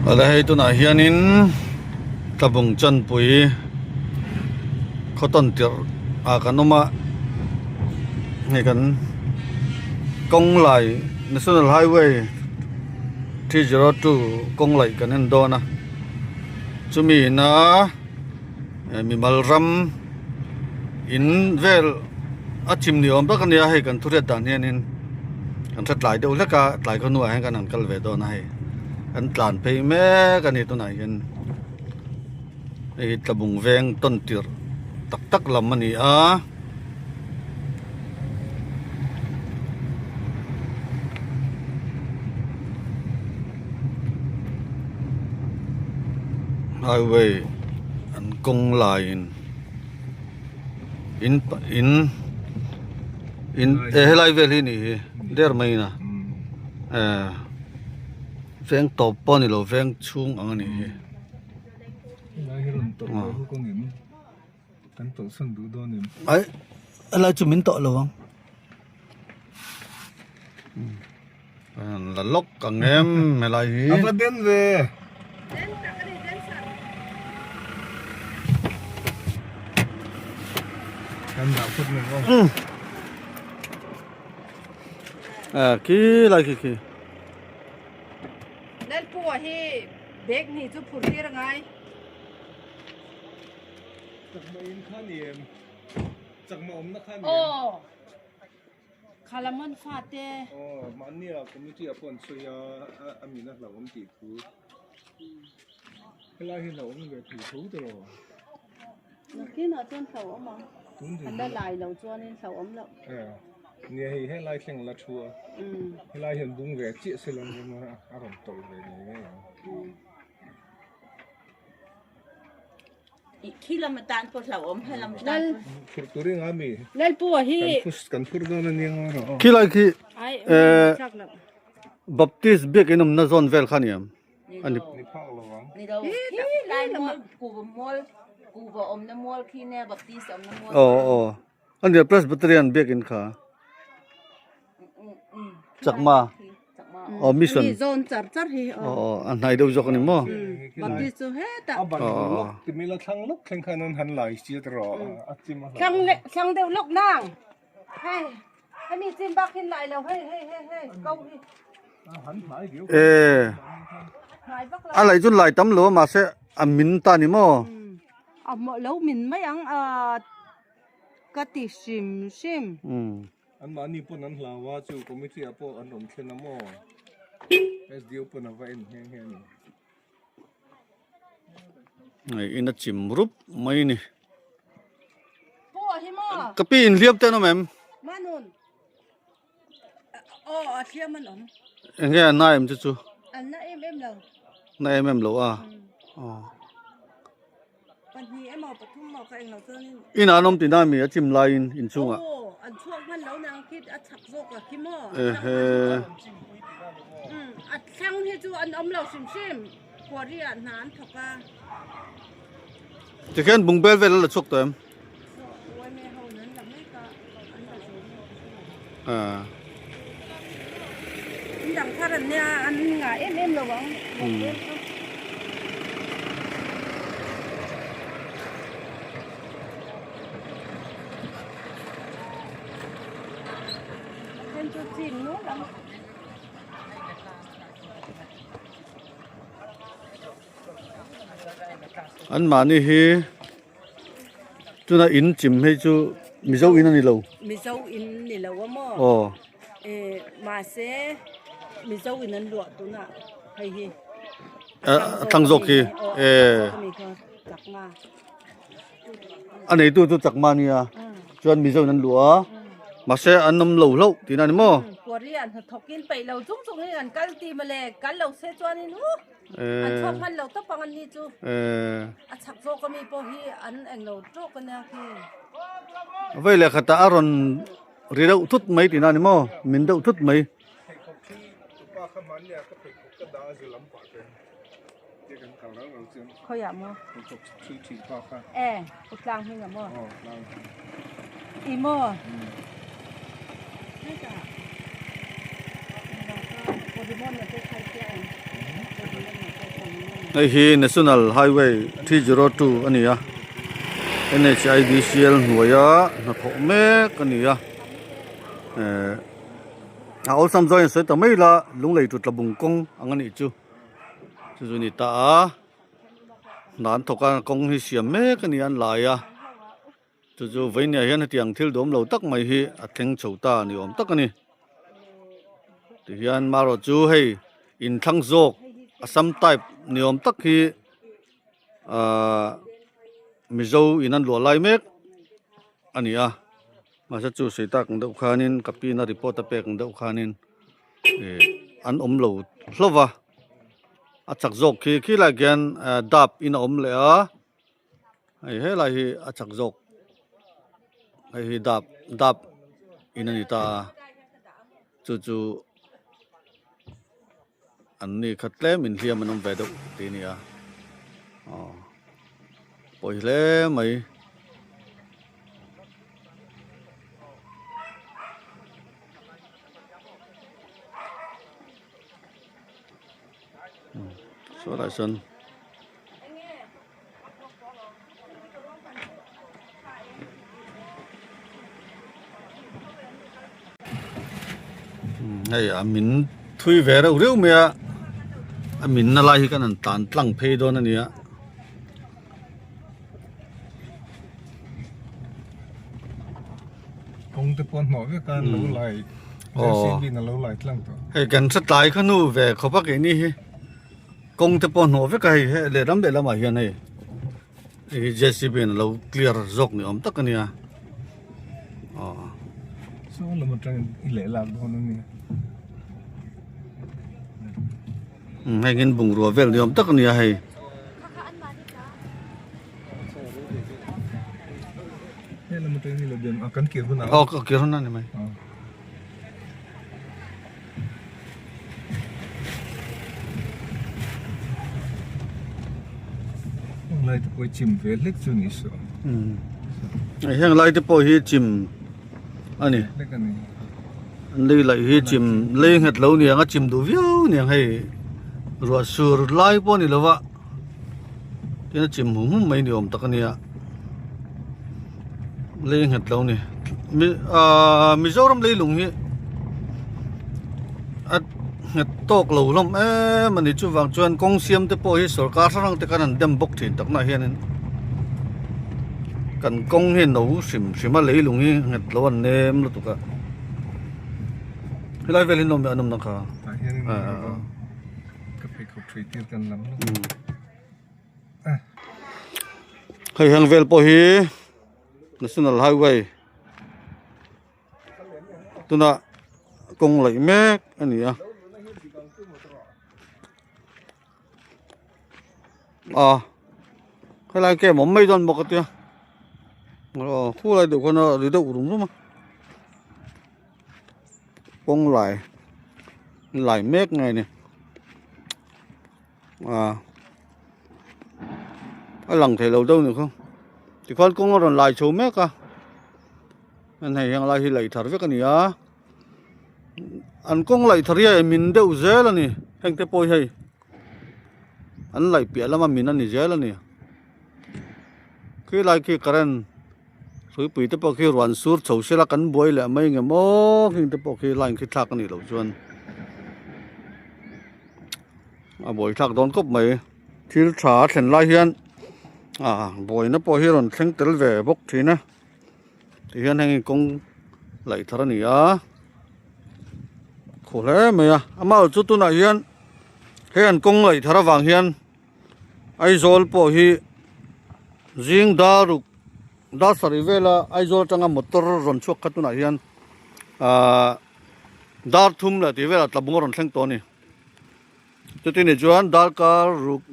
ala hei tuna hianin tabung chan pui khoton tir a kanoma ngai kan kong lai National Highway 302 kong lai kanen dona chumi na mi malram in vel achim ni om tak ania hei kan thuret dan hianin kan that lai deuh leka tlai ko nuai han kan an kal ve dona hei an tlan phei me kan ni tunai hian ei tlabung veng ton tir tak tak lam ani a highway an kong line in helai vel hi ni der mai na veng top pon ni lo veng chung ang ani hi ai ala chu min to lo wang la lok ang em melai hi apa den ve kan da phut ne ko ki lai kiนั่นปัวที่เด็กนี่จะพูดที่ยังไง จักมาอินข้านี่จักมาอมนะข้านี่ โอ้คารามันฟาเต้ อ๋อมันเนี่ยคอมมิตี้appoint ช่วยอามีนะเราอมติดคูเวลาเห็นเราอมแบบผิวทูตลอด ที่น่ะจนเสาอมมั้งอันได้หลายเราจวนนี่เสาอมแล้วเนี่ยให้ไล่เสียงละชัวให้ไล่เห็นบุ้งแหวกเจี๊ยเสลังมาอารมณ์ตกเลยนี่ที่เรามาตานพวกเราอมให้เราตาน ฟุตตัวเรื่องอามี นั่นปัวที่ กันฟุตตัวนั้นยังไง ki lai ki ไอ้ชักแล้ว baptist bek inum na zon vel khaniam ani นี่ภาคระวัง นี่เราไล่มอลกูบ่มอลกูบ่อมน้ำมอลขี้แน่บักตีสอมน้ำมอล oh ani presbyterian bek in kha chakma oh mission มีโซนจับจัดที่ oh an nai deu jok ni mo บัดนี้จะเฮ็ดอ่ะ บันล็อกที่มีละทั้งล็อกแข่งขันนั้นหันไหลเสียตลอดจิม ช่างเดียวลูกนางเฮ้ยให้มีจิมบักขึ้นไหลแล้วเฮ้ยเกาที่ หันหายเดี๋ยว หายบักแล้ว alai jun lai tam lo ma se amin ta ni mo เอาหมดแล้วมินไม่ยังกะติชิม อันมานี่ปุ่นนั้นลาว่าจูคอมมิตี้อาโปอันนมเชนามอเอสดีโอปุ่นเอาไว้แห้ง ai ina chim rup mai ni ปัวที่มั้ง kapi in liap te no mem มานุนเทียมันอม nge na em chu อันนั้นเอ็มแล้ว na em lo a oh ปันนี้หมอปทุมหมอใครเราเจอนี่ ina nom ti na mi a chim lai in chunga อันช่วงมันแล้วนางคิดฉักโซกคิมออัดช่างที่จูอันอมเราชิมหัวเรียนนานถกา จะเขียนบุงเบลเวลละชกตัวเอ็ม ไว้แม่เฮานั้นหลังไม่ก็อันเราดังท่าเนี่ยอันงาเอ็มระวังเป็นจุดจีนนู้นแล้ว an ma ni hi chu na in chim he chu mi zo in ani lo มีเจ้าอินนี่แหละว่าหม้อ oh มาเซมีเจ้าอินนั้นหลวดตัวน่ะให้เฮ thang jok hi มีก็จักมา an nei tu chak ma ni a chuan mi zo nan lua ma se an nom lo lo ti na ni mo กว่าเรียนถกกินไปเราจุ้งๆนี่กันกันตีมาเลยกันเราเซจวนนี่นู้อันชอบพันเราต้องปังอันนี้จูอันฉักโซก็มีโปฮีอันเองเราโจกันเนี่ยคือ vai le khata aron ri dau thut mai ti na ni mo min dau thut mai ป้าขมันเนี่ยก็ไปก็ด่าจะลำบากเลยเดี๋ยวกันเก่าแล้วเราจะ เขาอยากมั้ง จบชื่อทีป้าค่ะ อุกลางให้กับมั้ง อ๋อเรา อีมั้งโปเกมอนเนี่ยเป็นใครเจ้าโปเกมอนเนี่ยเป็น ไอ้ฮี National Highway 302อันนี้อ่ะ NHIDCL หน่วยอ่ะนะขอเมกันนี่อ่ะเอาซ้ำซ้อนเสร็จแต่ไม่ละลุงเลยจุดระบุงกงอันนี้จู่นี่ตานานถกกันกงที่เสียเมกันนี่อันหลายอ่ะจู่ไว้เนี่ยเห็นที่ยังทิลดมเราตักไม่ฮีอัดแทงโฉตานี่อมตักกันนี่ที่ยันมารอจู่ให้อินทั้งโจกซ้ำไต่นี่อมตักฮีมิโซอินันหลัวไลเมกอันนี้อ่ะมาจะจู่สิตักเดาขานินกับปีนาริปอตะเปกเดาขานินอันเหลาลวะอาจักจกขี้ละกันดับอินเลยอ่ะไอ้เฮลัยอาจักจกไอ้ดับอินันนี่ตาจู่อันนี้ขัดเล่มินเฮียมันเวดตีนี่อ่ะปล่อยเล่ไหมสวัสดีสันไอ้อามินทุยเวรอุเรื่องเมียอามินอะไรกันนั่นตานตั้งเพย์โดนนั่นเนี่ยคงจะปนหมอก็การรู้ไหลซีบินรู้ไหลตั้งตัวไอ้กันสไตล์ขนูเวเขาพักไอ้นี่คงจะปนหัวไปไกลเลยรำเดลมาเฮียนไอ้เจสซี่เป็นเราเคลียร์จกนี่อมตักกันเนี่ยโซ่เรามาจังอิเล่ลาบคนนี้ให้เงินบุงรัวเวลนี่อมตักกันเนี่ยให้เรามาจังนี่เราเดินกันเกี่ยวกันเอาเกี่ยวนั่นไหมไล่ตัวจิมเวลเล็กจุนิสไอ้ยังไล่ตัวพอฮีจิมอันนี้เล็กอันนี้เลยไล่ฮีจิมเลี้ยงเห็ดเหล่านี้งั้นจิมดูวิวเนี่ยให้รัวสูรไล่พอนี่แล้ววะที่นั่นจิมหุ่มไม่นิยมตะกันเนี่ยเลี้ยงเห็ดเหล่านี้มิโซรัมเลยลุงฮีเห็ดตกเหล่าลมมันนี่จู่วางจวนกงเสียมตัวพอฮีสกัดสังแต่กันนั่นเดมบกถิ่นตักน่าเห็นกันกงเห็นหนูสิมาเลยลุงฮีเห็ดเหล่าวันเนมแล้วตุกะไล่เวลินนมอันนั้นนะคะก็ไปเขาทรีตกันล้ำให้ยังเวลพอฮี National Highway ตัวน่ะกงไหลแม็กอันนี้ให้ไล่แกผมไม่โดนบอกกันเถอะคู่อะไรเดี๋ยวคนเดี๋ยวอุดมรู้มั้ยกงไหลแม็กไงเนี่ยหลังไทยเราđâu nữa không thì con cũng còn lại số mét à anh này hàng lại thì lại thở với cái này á anh cũng lại thở vậy mình đâu dễ là nè hàng thế bôi hay anh lại bịa lắm mà mình ăn thì dễ là nè cái lại cái karen rồi bị thế bao khi loạn suốt sầu sẽ là cắn bôi lại mấy ngày mó khi thế bao khi lại cái thạc cái này đầu chuan bôi thạc đón cốc mấy thiếu trả thành lại hiền bồi nó bồi hiền thành tel về bốc thì nè thì hiền hàng công lại thằng này khổ lắm mày mà ở chỗ tôi này hiền công lại thằng vàng hiền ai rồi bồi hi riêng đã sari về là ai rồi trong motor run chuột cái tôi này hiền đã thum là thì về là tập bung run thành to này cho nên là chuan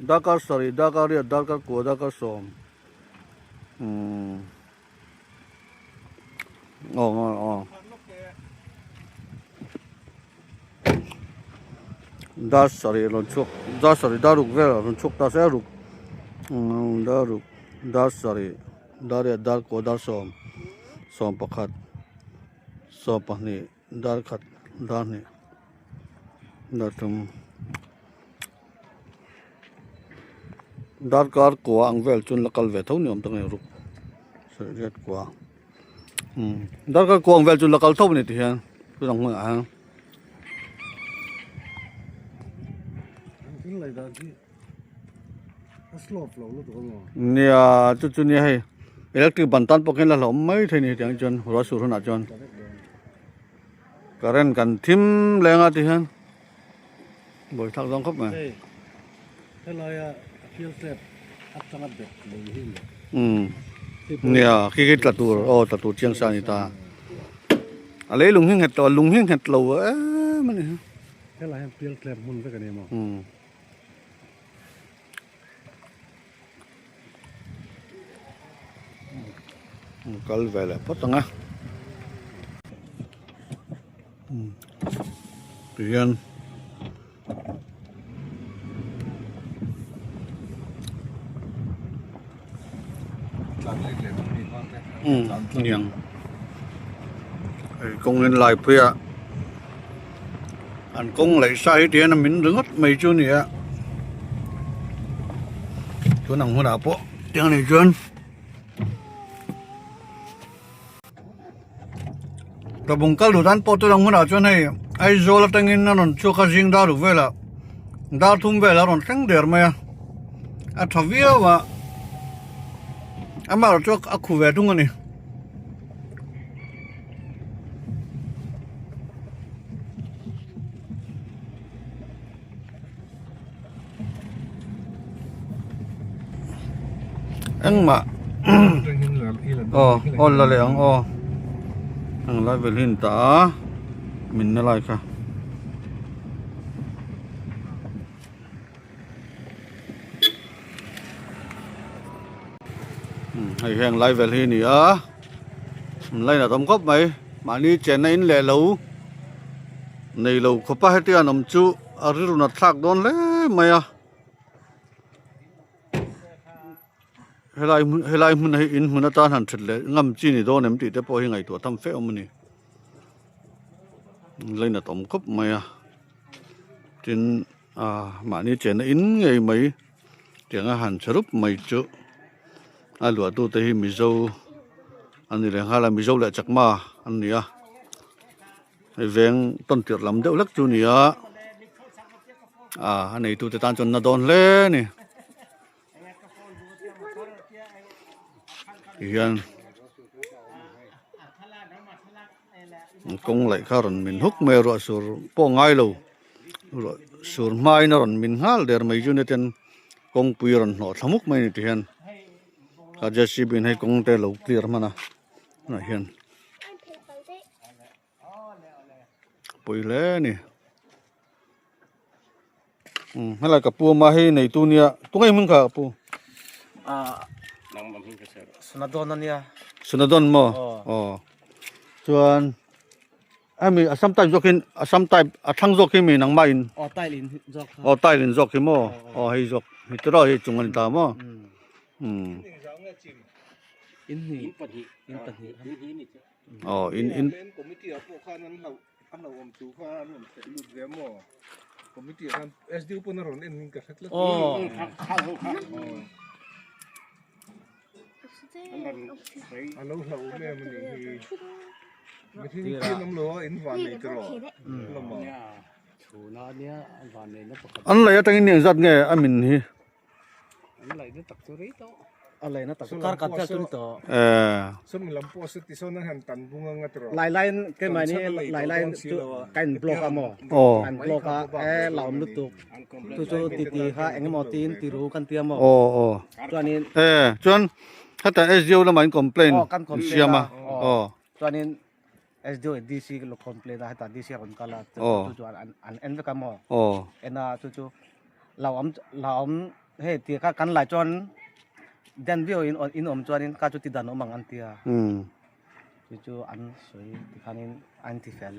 Dakar sari Dakar ya Dakar ko Dakar som da sari lon chok da sari da ruk ve lon chok ta se ruk da sari da ya da ko da som pakhat som pahni da khat da ni da tum dar kar kwa ang vel chun lakal ve thau ni om tang ru se ret kwa dar kar kwa ang vel chun lakal thau ni ti hian tu dang ma ang in lai da ki slope lo lo to mo nia chu ni hai electric ban tan poken la lom mai thai ni tiang chon ro sur na chon current kan thim lenga ti hian boi thak dong khop ma thế lai a field step at sangat bet lo hi nia ki tatu chiang sa ni ta ale lung hing het lo man ni thế lai field step mun ve ka ni mo kal vela potanga rian niang công nhân lại pria anh công lại sai tiền là mình đứng hết mấy chỗ này á chỗ nào không nào po tiếng này chuyên ta bung kal du dan po to dang huna chon hei ai zo la tangin na non chu kha jing da ru vela da thum vela ron tang der ma a thavia wa ama ro chok akhu ve tung ani ang ma on la leang ang lai vel hin ta min na lai kha hay hang lai vel hi ni a lai na tom khop mai ma ni chen na in le lo nei lo khopa he ti anom chu ariru na thak don le mai a helai mun hai in mun ta han thlet le ngam chi ni do nem ti te po hi ngai to tam fe om ni leina tom khop mai a tin ma ni chen in ngai mai tiang a han charup mai chu a lu tu te hi mi zo ani le hala mi zo le chakma an ni a ai veng ton tir lam deuh lak chu ni a anei tu te tan chon na don le ni hian công lại kha ron min huk me ro sur po ngai lo ro sur mai na ron min hal der mai ju ne ten kong pui ron no thamuk mai ni hian ka jasi bin hai kong te lo clear mana na hian pui le ni hala ka pu ma hi nei tu nia tu ngai mun ka pu Sunadon mo chuan ami sometimes jokin sometimes athang jokin mi nang main tailin jok hi mo hei jok hitro hi chungan ta mo in committee apo khan an lo om chu khan an lut ve mo committee khan SDU pun ron in ka khatla ano la ume mani hi mitin kinam lo in van nei tro lama chuna nia van nei na pakhat an lai atang ni zat nge amin hi an lai na tak turi to alai na tak kar kat ka turi to som lam po sa tison na han tan bunga nga tro lai lai ke mani lai lai kan block amo kan block a laum lu tu chu ti kha engmo tin ti ru kan ti amo chuanin chuan hata SDO la main complain siama chuanin SDO DC lo complain hata DC kon kala chu an en ka mo ena chu laum he ti ka kan lai chon dan view in om chuanin ka chu ti dan mang an tia chu an soi ti khanin anti fel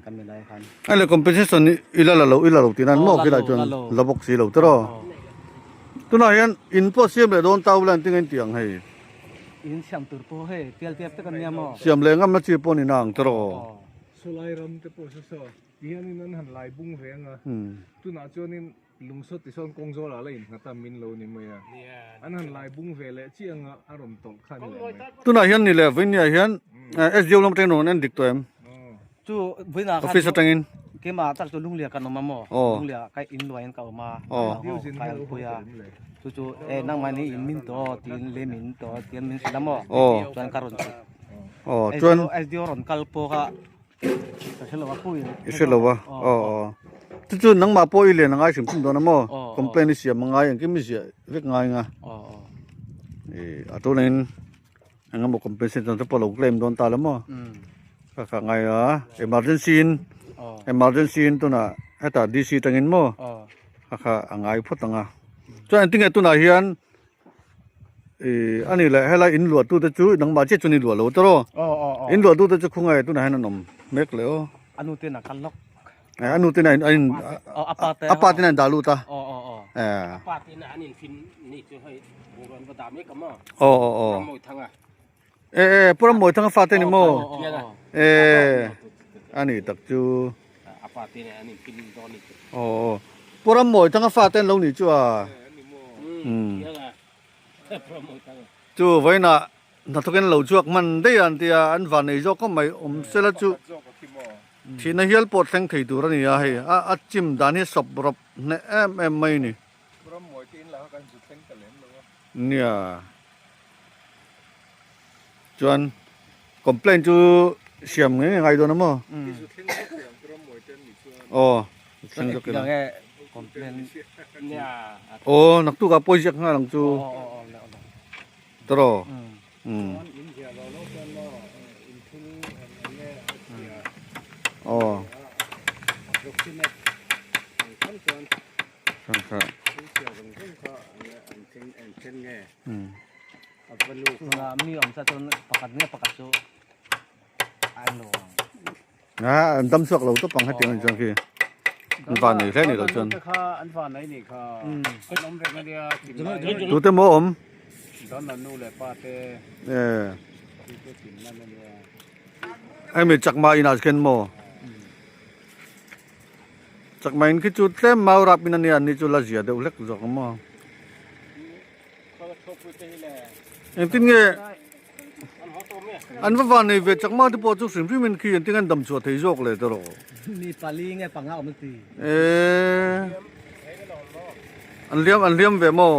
kan me lai khan ale compensation ila lo tinan mo kila chon labok si lo tro tuna hian impossible don taulan tingin tiang hei in siam tur po he tel te kan nia mo siam le ngam na chi po ni nang tro so lai ram te po so hian in an han lai bung renga tu na chonin ลุงสุดที่ส่วนกงโซลาเลยงาตามินโลนี่มั้ยอันนั้นลายบุ้งเวลเจียงอารมณ์ตกคันเลย ตุน่ะเฮียนนี่แหละวินเนี่ยเฮียนSDO ลงเตนโนนั่นดิกตัวเอ็ม chu với là office tangin cái mà chắc cho lung lia kan ma mo lung lia kai in loin ka ma kai puya chu nang mani in min to tin le min to tin min sila mo chuan karon chuan SDO ron kalpo ka selo wa pui selo wa chu nang ma po ile nang ai sim sim do na mo complain ni sia mangai ang kimi sia vek ngai nga ato len ang mo compensation to polo claim don ta la mo ka ngai emergency to na eta DC tangin mo ka angai photanga chuan tinga tu na hian ani la hela in lu tu ta chu nang ma che chuni lu lo to ro in lu tu ta chu khungai tu na hanan nom mek le o anu te na kalok anu te na in apate na dalu ta apate na anin fin ni chu hai buron ba da me ka mo moi thanga pura moi thanga fa te ni mo ani tak chu apate na anin fin do ni pura moi thanga fa te lo ni chu chu với na to ken lo chuak man de an tia an van nei zo ko mai sela chu thi na hial pot thang thei tur ani a he a chim dan hi sop rop ne em mai ni ram moi tin la kan ju theng ka lem lo nia chuan complain chu siam ngai do na mo ju theng ka ram moi ten ni chuan theng jo ke complain nia nak tu ka project nga lang chu tro mi om sa ton pakat ne pakat chu ano an dam suak lo to pang ha ting chang ki an van nei hle ni lo chon kha an van nei ni kha ko nom re ngia tu te mo om don na nu le pa te ai mi chak ma ina ken mo chak ma in ki chu tlem mau rap in ani an ni chu la zia de ulek zo mo en tin nge an va van nei ve chak ma de po chu sim ri min ki en tin an dam chu thei jok le to ro ni pali nge panga om ti an liam ve mo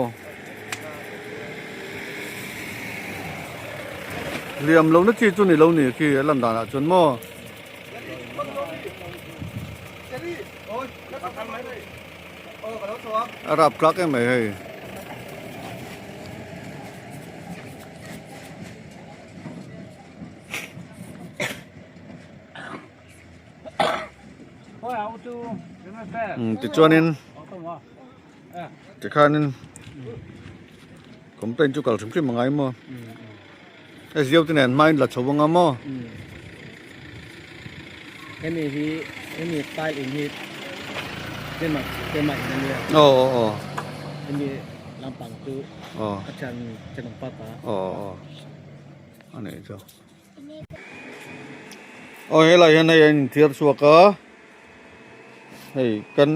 liam lo na chi chu ni lo ni ki lam da na chun mo arab plak em mai hai ti chuanin ti khanin complain chu kal thum mangai mo SDO tin an mai la chawanga mo emi style in it tema in ne emi lampang tu achan chenong pata ane cho hela hian nei an thiar suaka hei kan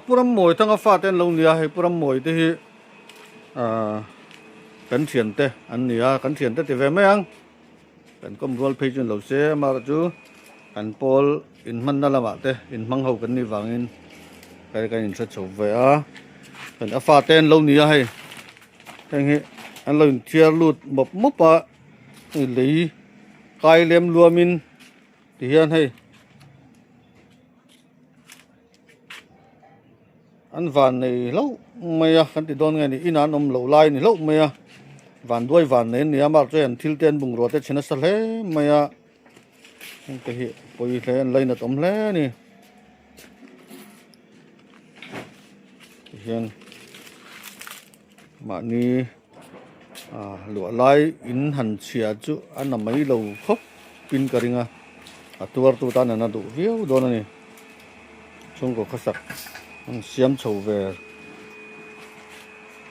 puram moi thanga fa ten lo nia hei puram moi te hi kan thian te an nia kan thian te ve meang kan kom rol phei chun lo se ma chu kan pol in man na lama te in mang ho kan ni wangin kai in sa chho ve a kan afa ten lo nia hei heng hi an lo thiar lut mop mopa lei kai lem luamin ti hian hei an van nei lo maya kan ti don ngai ni inan om lo lai ni lo maya van doi van nei ni amar chen thil ten bung ro te chena sal he maya te hi poi hle an lai na tom hle ni hian ma ni lu lai in han chia chu an na mai lo khop pin karinga atuar tu ta na du viu don ni chung ko khasak an siam chho ve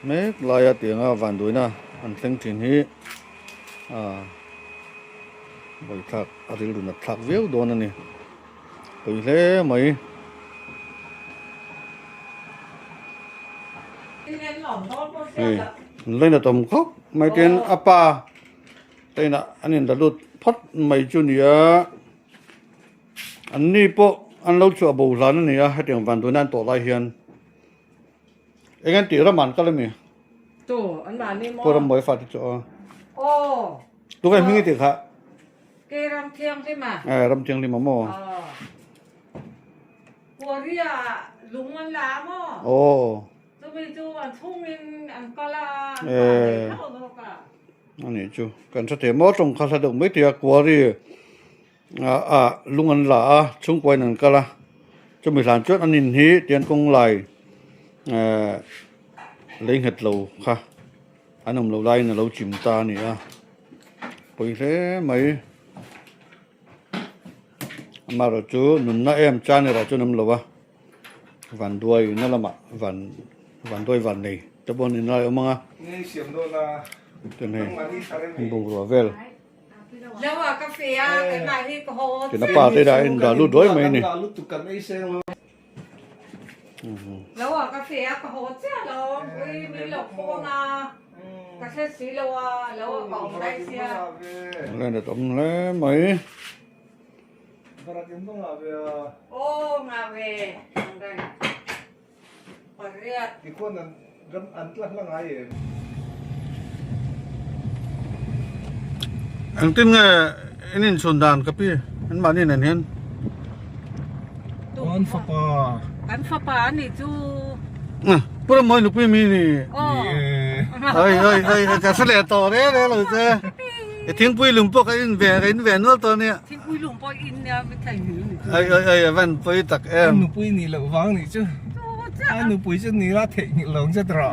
mek laya tianga van duina an thleng thin hi boi thak aril du na thak veu don ani poi hle mai เลยนะตมครบไม่เต็นอปาแต่นะอันนี้ดาลุดพัดไม่จุนยาอันนี้พออันเราชัวโบราณนี่ให้เตียงวันตัวนั้นตัวไรเฮียนเอ็งตีระมันก็เลยมีตัวอันนี้มั้งพอรำมวยฟาดจ่อโอ้ตัวกันมีกี่ตีค่ะเกรำเทียงใช่ไหมรำเทียงลิมามอปัวเรียลุงมันลามอโอ้จะไปจูอันทุ่งมินอันกะลาอันนี้จูกันสเตมอตรงข้าสะดงไม่เตียกัวรีลุงอันหลาช่วงกวยนั่นกะละจะมีหลานจดอันนินฮีเตียนกงไหลเลี้ยงเห็ดเหลาค่ะอันนั้นเราไล่น่ะเราจิ้มตานี่ไปเลยไหมมาเราจูนุ่นน่ะเอ็มจานนี่เราจูน้ำเหลาวะวันด้วยนั่นละมาวันด้วยวันนี้จะบอกนี่อะไรมั้งนี่เสียมโดนละตัวนี้บุกรัวเวลแล้วกาแฟกันมาที่โคตรกินน้ำปลาได้ดาลุด้วยไหมนี่ดาลุตุกันไอ้เสียงแล้วกาแฟก็โหดเจ้าเรามีหลอกโคนาก็แค่สีแล้วของได้เสียแล้วเนี่ยต้องแล้วไหมโอ้มาเวได้ปเรียดอีกคนนั้นกันอันละไงอันที่ไงนี่สุนดานกับพี่อันมานี่นั่นเห็นอันฟ้าอันฟ้านี่จูพวกมันนุพี่มีนี่เฮ้ยจะเสด็จต่อเลยเลยเจ้ทิ้งปุยหลุมปอกอินแหวนนู่นตัวเนี้ยทิ้งปุยหลุมปอกอินเนี่ยไม่ใช่หรือวันปุยตักหนูปุยนี่เราฟังนี่จูหนูปุยจะนี่ละเทคนิคหลงจะตรอ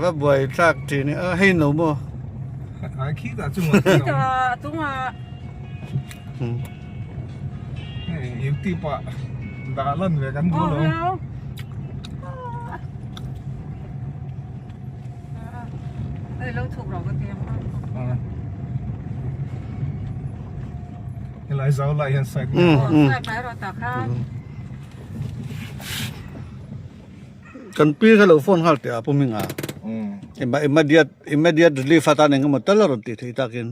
ว่าบ่อยสักทีนี่ให้หนูมั้งคิดจุ่ม有啲吧，打爛嘅咁多咯。เราถูกเราก็เตรียมอะไรเจ้าอะไรยันใส่ใส่ไปเราตักข้าวกันปีเขาโฟนเขาเตะปุ่มมิงimmediate relief ata neng mo tala ronti thita kin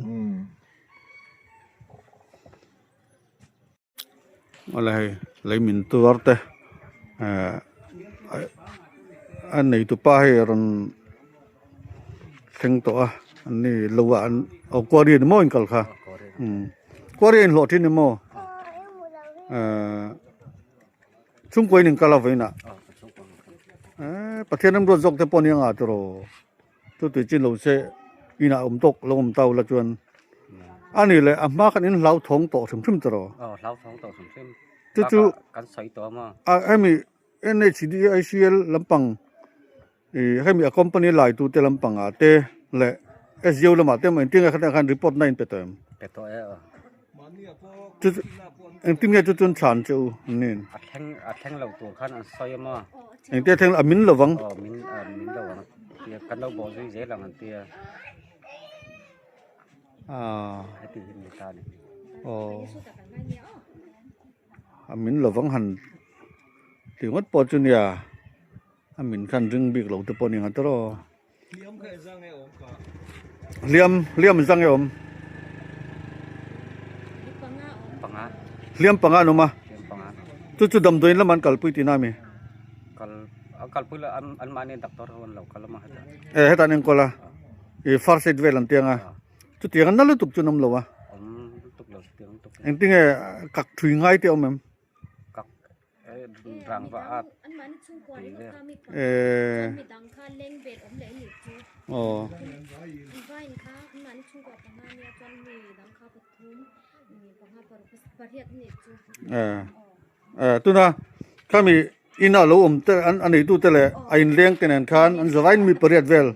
ala hai lai min tu arte an nei tu pa he ron theng to an ni lowa an o kwari mo in kal kha kwari in lo thin mo chung koi ning kala veina pathian nam ro jok te pon yang a troตัวจีนเราเสียอีน่าตกลงเตาละจวนอันนี้เลยมากันนี่เราท้องโตสมซึมตลอดเราท้องโตสมซึมจู่กันใส่ตัวมาให้มี NHDICL ลำปังให้มีคอมพานีหลายตัวเตลำปังเตะและ SU ละมาเตะมันติ้งกันการรีพอร์ต9ไปเติมจู่ติ้งจู่จนฉันจู่นี่แทงเราตัวขันใส่มาเตะแทงมินระวังมินระวังกันเราบอกด้วยเจ๊หลังเตี้ยให้ตีหินตาเนี่ยมินระวังหันถึงวัดปอจุนยามินขันจึงบิกหลงตัวปนอย่างนั้นตลอดเลี่ยมจังไงอมเลี่ยมปังงานุมาจู่ดำตัวนี้แล้วมันกัลปุยตีน่ามีkalau pula almani doktor kawan lo kalau mah heta ning kola first aid velan tianga tu tiang nalu tuk chunam lo wa tuk lo tiang tuk engting kak thui ngai te omem kak rang vaat almani chung ko ni kami mi dang kha leng bet om le ni chu vain kha almani chung ko panga ni chan mi dang kha pathum ni panga pariat ni chu tu na kami ina lo te an ei tu te le ain leng ten an khan an zawain mi pariat vel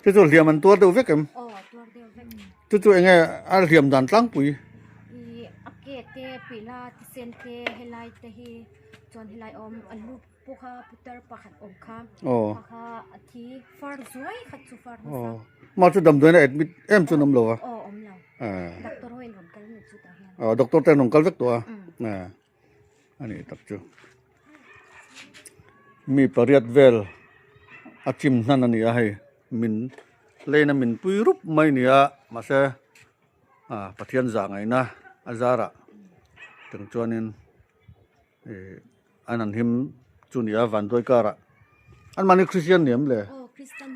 chu liam an tor de vekem chu enge al liam dan tlang pui ake te pila ti sen te helai te hi chon helai om alu pukha putar pakhat om kha pakha athi far zoi khat chu far ma chu dam doina admit em chu nam lo wa om lo doctor hoin rom kal ni chu ta hian doctor te nong kal vek to ani tak chu มีปริยัดเวลอาจิมนั่นอันนี้ให้มินเลนะมินปุยรุปไม่เนี่ยมาเสปะเทียนจางไงนะอาจาระถึงจวนนี้อันนั้นหิมจุนี่วันด้วยการะอันมันนี่คริสเตียนเนี่ยมั้ยเลย คริสเตียน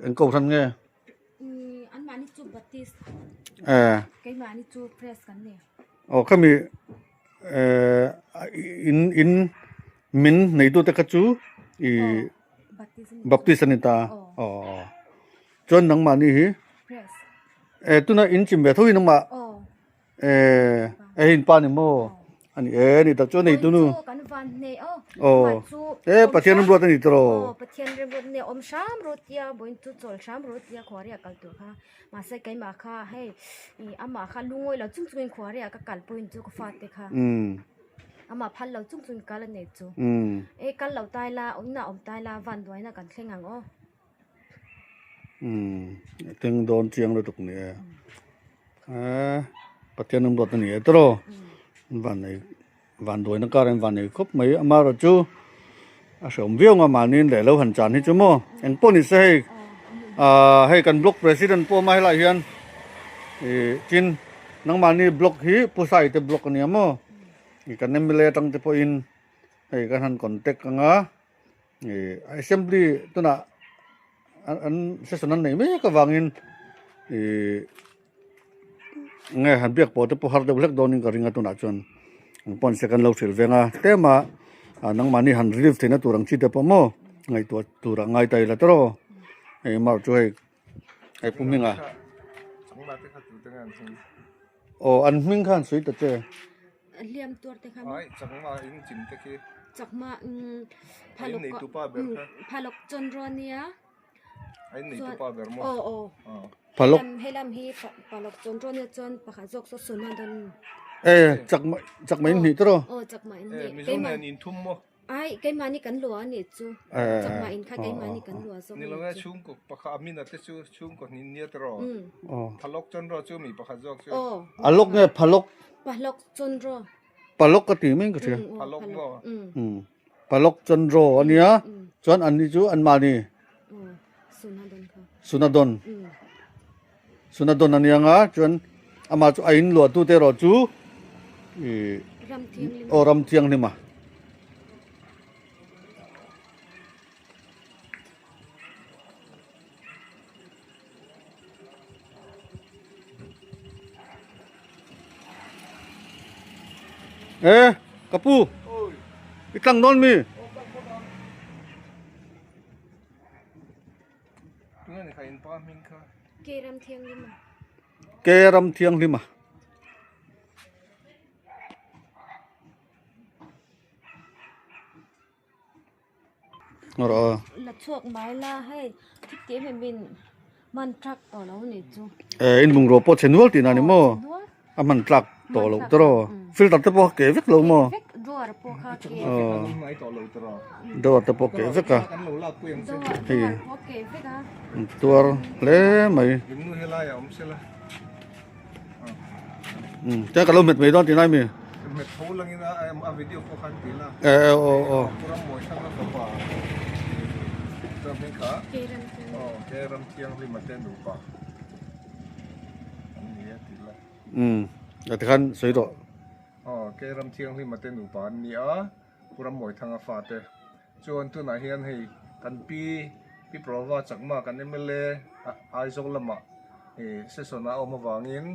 อันก็ทันไงอันมานี่จูบัพติสไกมานี่จูเพรสกันเนี่ยก็มีอินมินในตัวตะกจูบัพติสนิตาจนนังมานี่เพรสตัวน่ะอินจิมเบทุยนังมาอินปานิโมอันนี้นี่ตะจนในตัวนู้กันวันเนี่ยปะเทียนรวดนี่ตรปะเทียนรวดเนี่ยชามรถยาบนตุจอลชามรถยาขวาเรียกัลตัวค่ะมาใส่ไก่มาค่ะให้อามาค่ะลุงเราจุ้งขวาเรียกกัลปนจุกฟาเตค่ะอามาพันเราจุ้งกัลเนี่ยจูกัลเราตายละน่ะตายละวันด้วยนะกันแข่งอ๋อถึงโดนเจียงเลยตรงนี้ปะเทียนรวดนี่ตรวันด้วยนักการวันนี้ครบไม่มาเราจูสมวิวมานี่แหละเราหันจานให้จูโม่เอ็นปุ่นนี่ให้กันบล็อกประธานปุ่มไม่ละเฮียนจินนังมานี่บล็อกฮีผู้ใส่แต่บล็อกนี่โม่กันนี่ไม่เลยตั้งแต่ปุ่นให้กันหันคอนแทคกันassembly ตัวน่ะอันเสสนั้นนี่ไม่ก็วางอินไงหันเบียกปอดปุ่นหาเดบเล็กโดนนี่ก็ริงตัวน่ะจนปุ่นเสกันเราเสียเวงแต่มานังมานี่หันรีฟที่นั่นตัวรังชีเดปโม่ไงตัวรังไงไตละตัวมาช่วยปุ่มมิงอันมิงขันสวยตัดเจเลี่ยมตัวเตะค่ะจังมาอินจิมตะกี้จักมาพาลกจนรอเนียไอ้นี่ตัวป้าเบอร์โม่พาลกให้ลำฮีพาลกจนรอเนียจนปะขาจกสุนันดันจักไม่นี่ตัวจักไม่นี่มีส่วนไหนอินทุ่มโม่ไก่มานี่กันหลัวนี่จูจักมาอินค่ะไก่มานี่กันหลัวนี่เราแค่ชุ่มกับปะขามีนัดที่ชุ่มกับนี่เนี่ยตรอพาลกจนรอจูมีปะขาจกจูลกเนี่ยพาลกจนรอพาลกก็ตีไม่ก็เสียพาลกโม่พาลกจนรออันเนี้ยจนอันนี้จูอันมานี่สุนัดอนอันนี้งะจนอามาจูอินหลัวตู้เตรอจูรำเทียงนี่มากระปูอีกตั้งนอนมีนี่ใครอินป้ามิงค่ะเกรำเทียงลิมาละช่วงไม้ละให้ที่เก็บให้บินมันทรักต่อแล้วนี่จูอินมุงโรปเชนวัลตินานิโมมันทรักต่อแล้วตรอฟิลตัดตะปอกเก็บลงโมดัวปอกเก็บไม่ต่อเลยตรอดัวตะปอกเก็บกันตัวเล่ไหมจะกระโดดเม็ดไม่ต้องที่ไหนมีเม็ดทูลังนะเอาวิดีโอฟังตีละพวกเราหมดทั้งนั้นตัวเติมเป็นขาเกรัมเทียงริมเตนูป่ะอันนี้ตีละแต่ท่านสวยด้วยเกรัมเทียงริมเตนูป่ะนี่พวกเราหมดทั้งฟ้าเตจวนตัวไหนเห็นให้กันปีโปรว่าจักมากันไม่เล่ไอโซลมาเสสนาออกมาวางอิน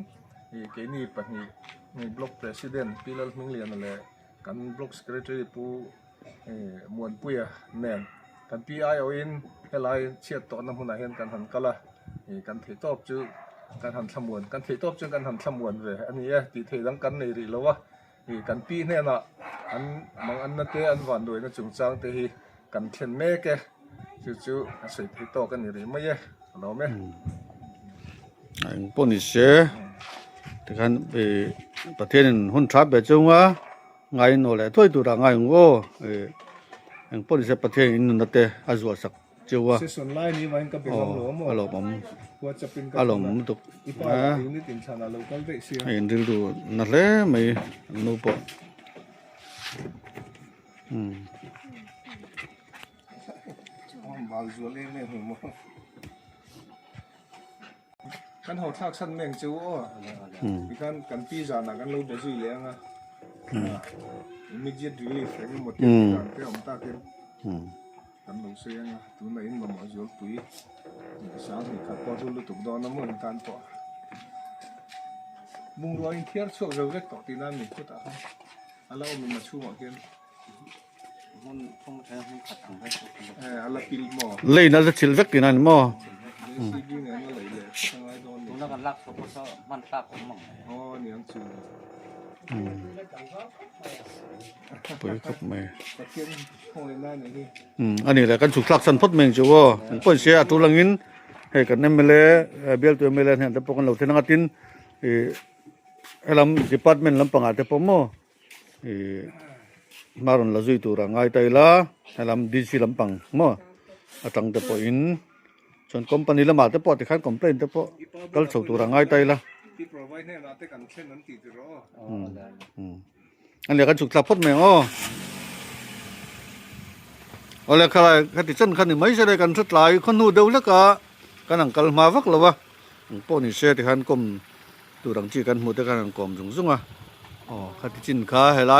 เกนี่ปะนี่บล็อกประธานปีละ1 million นั่นแหละกันบล็อก secretary ผู้มวนปุยแน่นกันปีไอเอาอินเฮลัยเชียดต่อน้ำหุ่นเห็นกันหันกะละกันเทตอบจื้อกันหันทำมวนกันเทตอบจื้อกันหันทำมวนเว้ยอันนี้ตีเทดังกันในรีแล้ววะกันปีเนี่ยนะอันบางอันนั่นเตอันหวานด้วยนะจุงจังเตะกันเทียนแม่แกจู่ๆสิที่โตกันนี่หรือไม่เย่เราไหมปุ่นนี่เสียแต่กันประเทศนั้นหุ่นทับแบบจังวะไงโน่แหละถ้วยตัวละไงงอปุ่นนี่เสียประเทศนั้นนั่นเตะอาจจะสักจังวะเซสอนไลน์นี่มันก็เป็นลมอารมณ์ว่าจะเป็นอารมณ์ตุกนี่ติดชานาโลกัลเวเซียเห็นดูนั่นแหละไม่นูป บาลซัวเล่เนี่ยหัวกันหอทักสันแมงจูอ้อพี่กันปีจานะกันรู้ได้จุยเลี้ยงอ่ะimmediate relief ไอ้หมดกันเพื่อผมตาเก็บกันรู้เสียงอ่ะตัวไหนมันมาจุลปุยสาวนี่ขัดพอจุลตุกดอนน้ำมันกันต่อมุงรอยเทียร์ช่วงเราเล็กต่อตีนั่นนี่ก็ตาอะไรมันมาช่วยกัน มันคงใช้ให้ขัดทางได้ อะไรปิลหมอ เลยน่าจะชิลเวกที่นั่นหม้อ ซีบีเนี่ยนั่นเลยเลยทั้งไอ้โดน ตรงนั้นกันลักสกุลมันตาของมั่ง อ๋อเนี่ยจู ปุยกับแม่ ตะเกียงห้องนั่นนี่ อันนี้แหละกันสุกลักสันพดเมงจูว่าเปิ้นเสียตุลังอินให้กันเนมเลเบลตัวเมเลเห็นแต่พวกเราเทนังตินลำ department ลำปังอาจจะพอมมารุนละจุยตัวร่างไอ้ไตละลำ DC ลำปังมั้งอาตังแต่พออินส่วนคอมพานีละมาแต่พอที่ขันคอมเพลนแต่พอก็ส่งตัวร่างไอ้ไตละ ที่ provide เนี่ยนะแต่กันเช่นนั้นติดรอ อันนี้กันสุกลักพดเมงอ๋ออะไรใครขัดติดเส้นขันนี่ไม่ใช่ได้กันสุดหลายคนหูเดียวแล้วก็กันหนังกัลมาวักแล้ววะพวกนี้เสียที่ขันกลมตัวดังจีกันหมดที่กันกลมสูงอ่ะอ๋อขัดติดจินขาให้ไร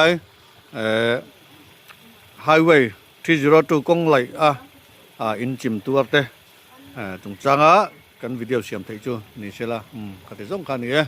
highway 302กงไหลอินจิมตัวเต้ตรงจังอ่ะกันวิดีโอเสียมไทยจูนี่ใช่ละขัดติดส่งขันนี่